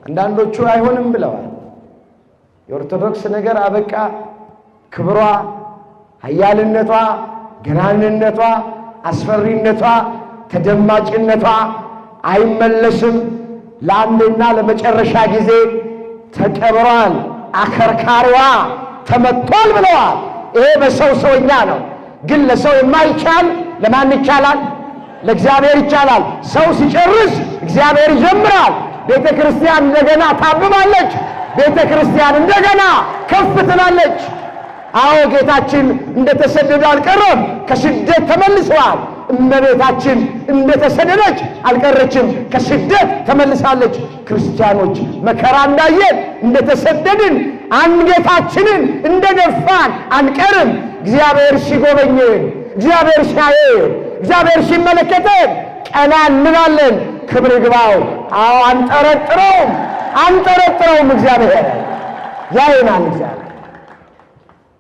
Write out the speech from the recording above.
አንዳንዶቹ አይሆንም ብለዋል። የኦርቶዶክስ ነገር አበቃ፣ ክብሯ፣ ኃያልነቷ፣ ገናንነቷ፣ አስፈሪነቷ፣ ተደማጭነቷ አይመለስም፣ ለአንድና ለመጨረሻ ጊዜ ተቀብሯል፣ አከርካሪዋ ተመቷል ብለዋል። ይሄ በሰው ሰውኛ ነው። ግን ለሰው የማይቻል ለማን ይቻላል? ለእግዚአብሔር ይቻላል። ሰው ሲጨርስ እግዚአብሔር ይጀምራል። ቤተ ክርስቲያን እንደገና ታብባለች። ቤተ ክርስቲያን እንደገና ከፍ ትላለች። አዎ ጌታችን እንደተሰደደ አልቀረም፣ ከስደት ተመልሰዋል። እመቤታችን እንደተሰደደች አልቀረችም፣ ከስደት ተመልሳለች። ክርስቲያኖች መከራ እንዳየን እንደተሰደድን አንገታችንን እንደደፋን አንቀርም። እግዚአብሔር ሲጎበኝን፣ እግዚአብሔር ሲያየን፣ እግዚአብሔር ሲመለከተን ቀና እንላለን። ክብር ይግባው። አዎ አንጠረጥረውም፣ እግዚአብሔር ያየናል። እግዚአብሔር